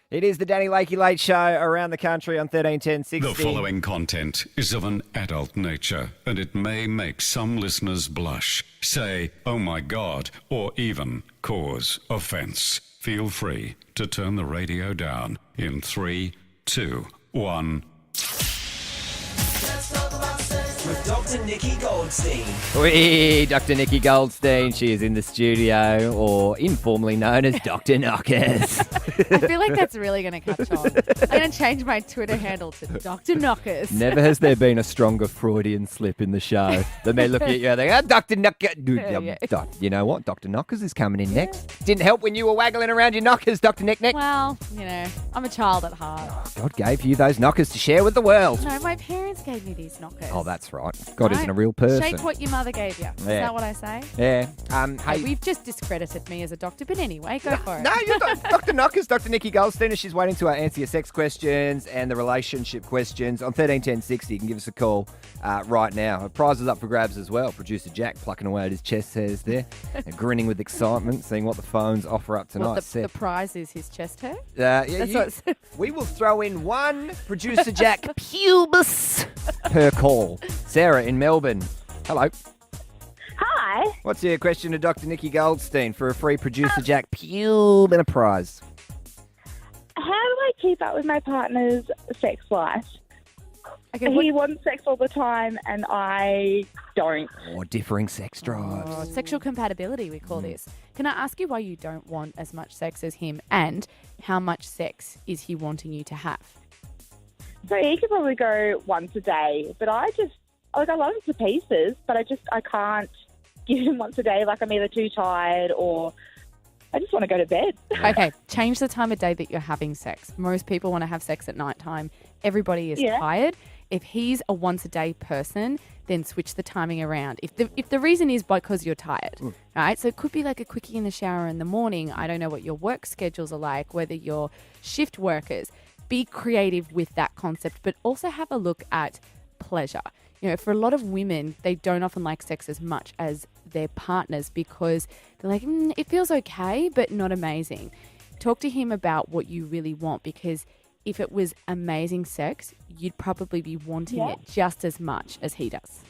It is the Danny Lakey Late Show around the country on 131060. The following content is of an adult nature, and it may make some listeners blush, say, oh my God, or even cause offence. Feel free to turn the radio down in 3, 2, 1. Let's talk about sex with Dr. Nikki Goldstein. Dr. Nikki Goldstein. She is in the studio, or informally known as Dr. Knockers. I feel like that's really going to catch on. I'm going to change my Twitter handle to Dr. Knockers. Never has there been a stronger Freudian slip in the show than me looking at you and thinking, Dr. Knockers. You know what? Dr. Knockers is coming in next. Didn't help when you were waggling around your knockers, Dr. Nick. Well, I'm a child at heart. God gave you those knockers to share with the world. No, my parents gave me these knockers. Oh, that's right. God isn't a real person. Shake what your mother gave you. Is that what I say? Yeah. Hey, we've just discredited me as a doctor, but anyway, go for it. No, you're Dr. Knockers, Dr. Nikki Goldstein. She's waiting to answer your sex questions and the relationship questions on 131060. You can give us a call right now. A prize is up for grabs as well. Producer Jack plucking away at his chest hairs there, and grinning with excitement, seeing what the phones offer up tonight. The prize is his chest hair? We will throw in one Producer Jack pubis per call. Sarah in Melbourne. Hello. Hi. What's your question to Dr. Nikki Goldstein for a free Producer Jack pube and a prize? How do I keep up with my partner's sex life? Okay, He wants sex all the time and I don't. Or differing sex drives. Sexual compatibility, we call this. Can I ask you why you don't want as much sex as him, and how much sex is he wanting you to have? So he could probably go once a day, but I love him to pieces, but I can't give him once a day. Like, I'm either too tired or I just want to go to bed. Okay, change the time of day that you're having sex. Most people want to have sex at nighttime. Everybody is tired. If he's a once-a-day person, then switch the timing around. If the reason is because you're tired, right? So it could be like a quickie in the shower in the morning. I don't know what your work schedules are like, whether you're shift workers. Be creative with that concept, but also have a look at pleasure. For a lot of women, they don't often like sex as much as their partners because they're like, it feels okay, but not amazing. Talk to him about what you really want, because if it was amazing sex, you'd probably be wanting it just as much as he does.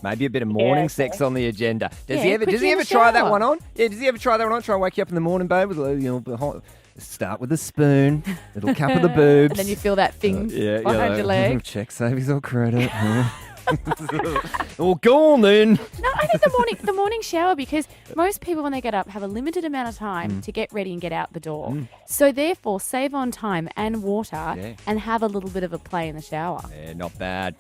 Maybe a bit of morning sex on the agenda. Does he ever quick try that shower. one on? Yeah, does he ever try that one on? Try and wake you up in the morning, babe, with start with a spoon, little cup of the boobs. And then you feel that thing behind your leg. Check savings or credit. Well, go on then. No, I think the morning shower, because most people when they get up have a limited amount of time to get ready and get out the door. So therefore, save on time and water and have a little bit of a play in the shower. Yeah, not bad,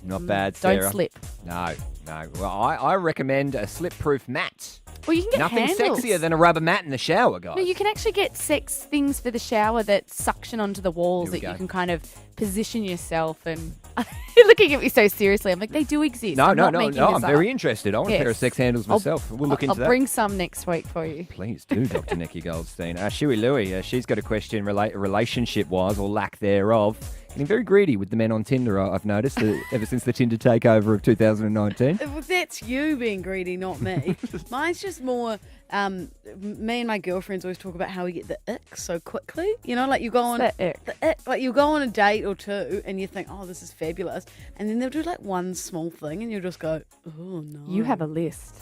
Sarah. Don't slip. No. Well, I recommend a slip-proof mat. Well, you can get Nothing handles. sexier than a rubber mat in the shower, guys. No, you can actually get sex things for the shower that suction onto the walls that you can kind of position yourself. And you're looking at me so seriously. I'm like, they do exist. No. I'm very up. interested. I want a pair of sex handles myself. We'll look into that. I'll bring some next week for you. Please do, Dr. Nikki Goldstein. Shuey Louie, she's got a question relationship-wise or lack thereof. Getting very greedy with the men on Tinder, I've noticed, ever since the Tinder takeover of 2019. Well, that's you being greedy, not me. Mine's just more, me and my girlfriends always talk about how we get the ick so quickly. Like you go on the ick? Like you go on a date or two and you think, oh, this is fabulous. And then they'll do like one small thing and you'll just go, oh, no. You have a list.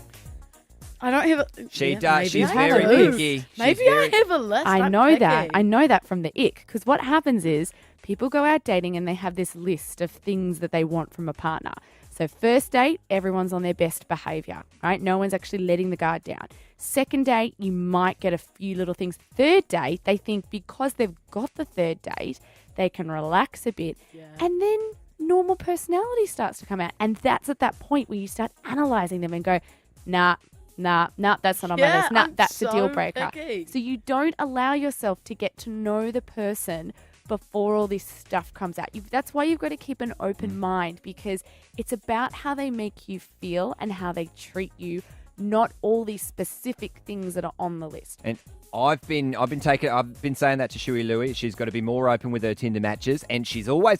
I don't have a... She yeah, does. She's I very do. picky. Maybe I have a list. I know I'm that. picky. I know that from the ick. Because what happens is people go out dating and they have this list of things that they want from a partner. So first date, everyone's on their best behaviour, right? No one's actually letting the guard down. Second date, you might get a few little things. Third date, they think because they've got the third date, they can relax a bit. Yeah. And then normal personality starts to come out. And that's at that point where you start analysing them and go, nah, that's not on my list. Nah, that's a deal breaker. Picky. So you don't allow yourself to get to know the person before all this stuff comes out. That's why you've got to keep an open mind, because it's about how they make you feel and how they treat you, not all these specific things that are on the list. And I've been saying that to Shuey Louie. She's got to be more open with her Tinder matches, and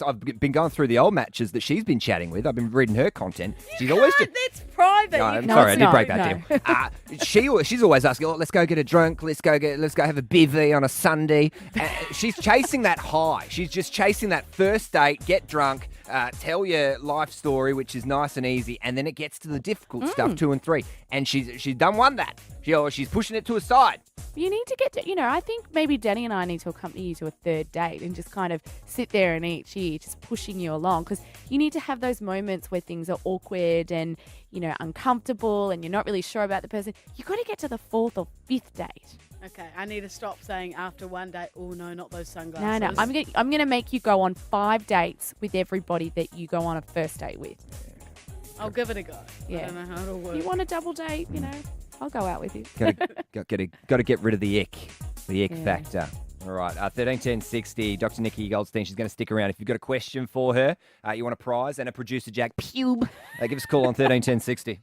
I've been going through the old matches that she's been chatting with. I've been reading her content. That's private. No, I'm No, sorry, I it's did not, break that deal. She's always asking, let's go get a drink, let's go have a bivvy on a Sunday. She's chasing that high. She's just chasing that first date, get drunk, tell your life story, which is nice and easy, and then it gets to the difficult stuff, 2 and 3. And she's done one that. She's pushing it to a side. You need to get to, I think maybe Danny and I need to accompany you to a third date and just kind of sit there and eat cheese, just pushing you along, because you need to have those moments where things are awkward and, uncomfortable and you're not really sure about the person. You've got to get to the 4th or 5th date. Okay, I need to stop saying after one date, oh no, not those sunglasses. No, I'm going to make you go on 5 dates with everybody that you go on a first date with. I'll give it a go. Yeah. I don't know how it'll work. You want a double date, I'll go out with you. Got to get rid of the ick factor. All right, 131060, Dr. Nikki Goldstein, she's going to stick around. If you've got a question for her, you want a prize and a producer Jack Pube, give us a call on 131060.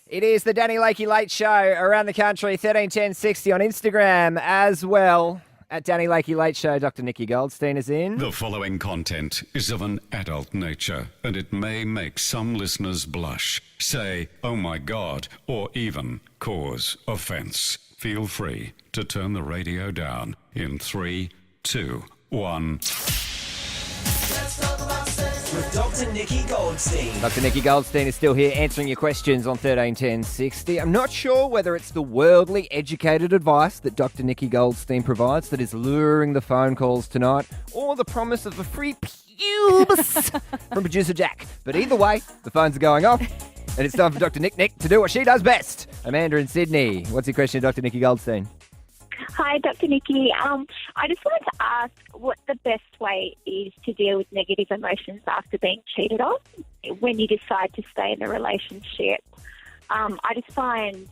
It is the Danny Lakey Late Show around the country, 131060 on Instagram as well. At Danny Lakey Late Show, Dr. Nikki Goldstein is in. The following content is of an adult nature, and it may make some listeners blush, say, oh my God, or even cause offence. Feel free to turn the radio down in 3, 2, 1. Let's talk about sex with Dr. Nikki Goldstein. Dr. Nikki Goldstein is still here answering your questions on 131060. I'm not sure whether it's the worldly educated advice that Dr. Nikki Goldstein provides that is luring the phone calls tonight, or the promise of a free pubes from producer Jack. But either way, the phones are going off, and it's time for Dr. Nick to do what she does best. Amanda in Sydney. What's your question, Dr. Nikki Goldstein? Hi, Dr. Nikki. I just wanted to ask what the best way is to deal with negative emotions after being cheated on when you decide to stay in a relationship. I just find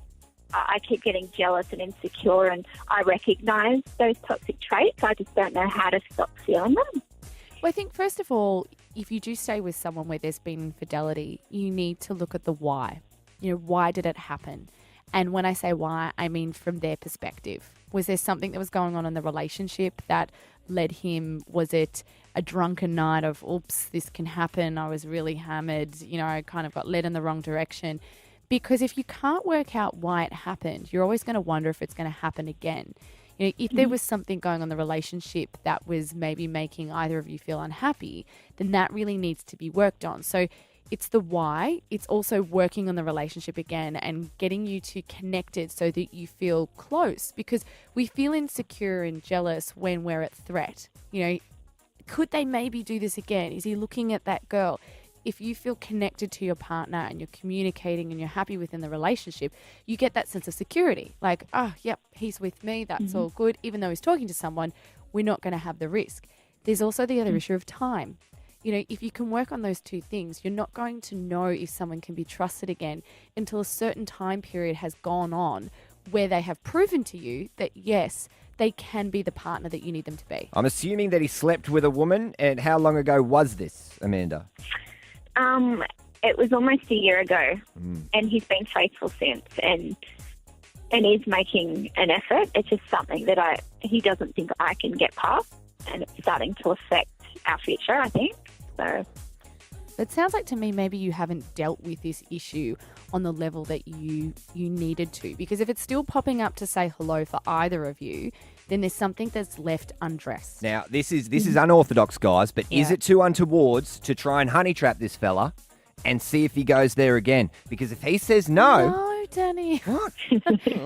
I keep getting jealous and insecure, and I recognise those toxic traits. I just don't know how to stop feeling them. Well, I think, first of all, if you do stay with someone where there's been infidelity, you need to look at the why. Why did it happen? And when I say why, I mean from their perspective. Was there something that was going on in the relationship that led him? Was it a drunken night of, oops, this can happen, I was really hammered, I kind of got led in the wrong direction? Because if you can't work out why it happened, you're always going to wonder if it's going to happen again. If there was something going on in the relationship that was maybe making either of you feel unhappy, then that really needs to be worked on. So it's the why. It's also working on the relationship again and getting you two connected so that you feel close, because we feel insecure and jealous when we're at threat. Could they maybe do this again? Is he looking at that girl? If you feel connected to your partner and you're communicating and you're happy within the relationship, you get that sense of security. Like, oh, yep, he's with me. That's all good. Even though he's talking to someone, we're not going to have the risk. There's also the other issue of time. If you can work on those two things, you're not going to know if someone can be trusted again until a certain time period has gone on where they have proven to you that, yes, they can be the partner that you need them to be. I'm assuming that he slept with a woman. And how long ago was this, Amanda? It was almost a year ago, and he's been faithful since, and is making an effort. It's just something that he doesn't think I can get past, and it's starting to affect our future, I think. So it sounds like to me maybe you haven't dealt with this issue on the level that you needed to, because if it's still popping up to say hello for either of you, then there's something that's left undressed. Now, this is unorthodox, guys, but is it too untowards to try and honey trap this fella and see if he goes there again? Because if he says no... No, Danny. What?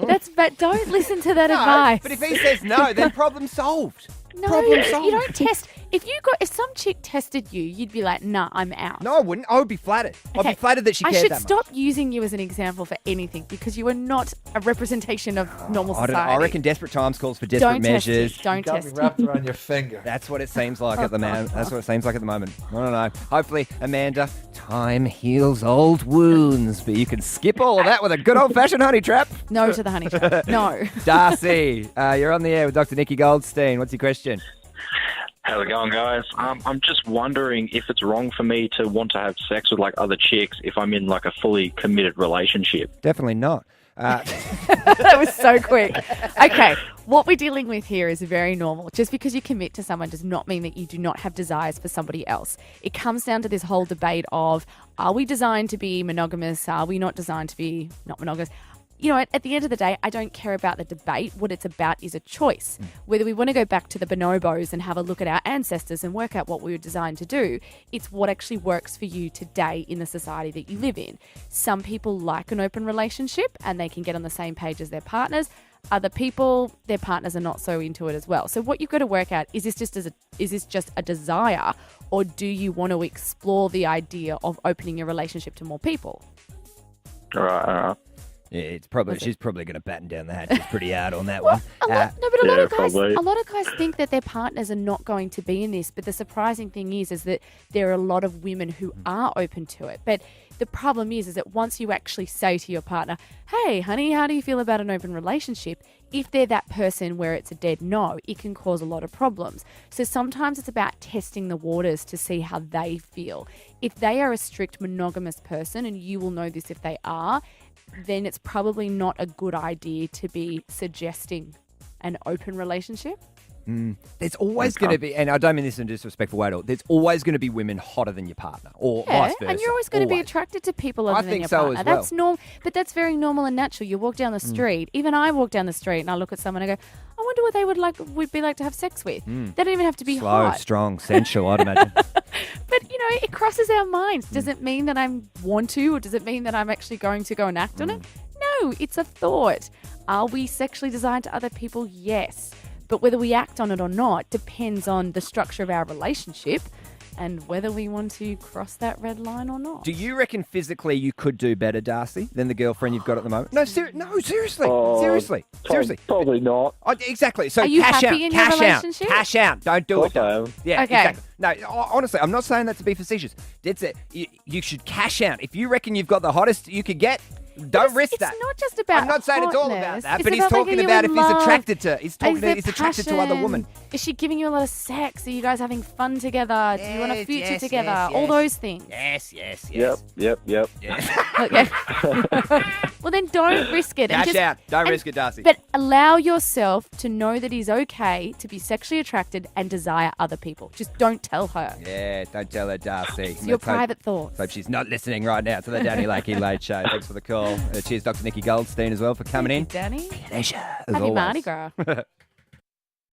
That's bad. Don't listen to that advice. But if he says no, then problem solved. No, Problem solved. you don't test. If some chick tested you, you'd be like, nah, I'm out. No, I wouldn't. I would be flattered. I'd be flattered that she cared I should that stop much. using you as an example for anything, because you are not a representation of normal society. I reckon desperate times calls for desperate measures. Don't Got test me wrapped around your finger. That's what it seems like at the moment. That's what it seems like at the moment. I don't know. Hopefully, Amanda, time heals old wounds, but you can skip all of that with a good old-fashioned honey trap. No to the honey trap. No. Darcy, you're on the air with Dr. Nikki Goldstein. What's your question? How's it going, guys? I'm just wondering if it's wrong for me to want to have sex with like other chicks if I'm in like a fully committed relationship. Definitely not. That was so quick. Okay, what we're dealing with here is very normal. Just because you commit to someone does not mean that you do not have desires for somebody else. It comes down to this whole debate of, are we designed to be monogamous? Are we not designed to be not monogamous? You know, at the end of the day, I don't care about the debate. What it's about is a choice. Whether we want to go back to the bonobos and have a look at our ancestors and work out what we were designed to do, it's what actually works for you today in the society that you live in. Some people like an open relationship and they can get on the same page as their partners. Other people, their partners are not so into it as well. So what you've got to work out, is this just a desire, or do you want to explore the idea of opening your relationship to more people? All right. Yeah, she's probably going to batten down the hatches pretty hard on that one. A lot of guys think that their partners are not going to be in this, but the surprising thing is that there are a lot of women who are open to it. But the problem is that once you actually say to your partner, hey, honey, how do you feel about an open relationship? If they're that person where it's a dead no, it can cause a lot of problems. So sometimes it's about testing the waters to see how they feel. If they are a strict monogamous person, and you will know this if they are, then it's probably not a good idea to be suggesting an open relationship. There's always going to be, and I don't mean this in a disrespectful way at all, there's always going to be women hotter than your partner, or vice versa. And you're always going to be attracted to people other than your partner. As well. That's normal, but that's very normal and natural. You walk down the street, even I walk down the street and I look at someone and I go, I wonder what they would be like to have sex with. They don't even have to be slow, hot. strong, sensual, I'd imagine. But, you know, it crosses our minds. Does it mean that I want to, or does it mean that I'm actually going to go and act on it? No, it's a thought. Are we sexually designed to other people? Yes. But whether we act on it or not depends on the structure of our relationship and whether we want to cross that red line or not. Do you reckon physically you could do better, Darcy, than the girlfriend you've got at the moment? No, seriously. Seriously. Probably not. Oh, exactly. So Are you cash happy out. in your Cash out. relationship? Cash out. Don't do it. Okay. Yeah, Okay. exactly. No, honestly, I'm not saying that to be facetious. That's it. You should cash out. If you reckon you've got the hottest you could get, don't risk that. It's not just about I'm not saying it's all about hotness. that, It's but he's about talking making you about in if he's love. attracted to. Is there He's attracted to other passion? women. Is she giving you a lot of sex? Are you guys having fun together? Do you want a Yes, future yes, together? yes, All yes. those things. Yes. Yep. Okay. Well, then don't risk it. Cash out. Don't risk it, Darcy. But allow yourself to know that it's okay to be sexually attracted and desire other people. Just don't tell her. Yeah, don't tell her, Darcy. It's your private thoughts. Hope she's not listening right now to the Danny Lakey Late Show. Thanks for the call. Cheers, Dr. Nikki Goldstein, as well, for coming in. Danny. Pleasure. as Happy always. Mardi Gras.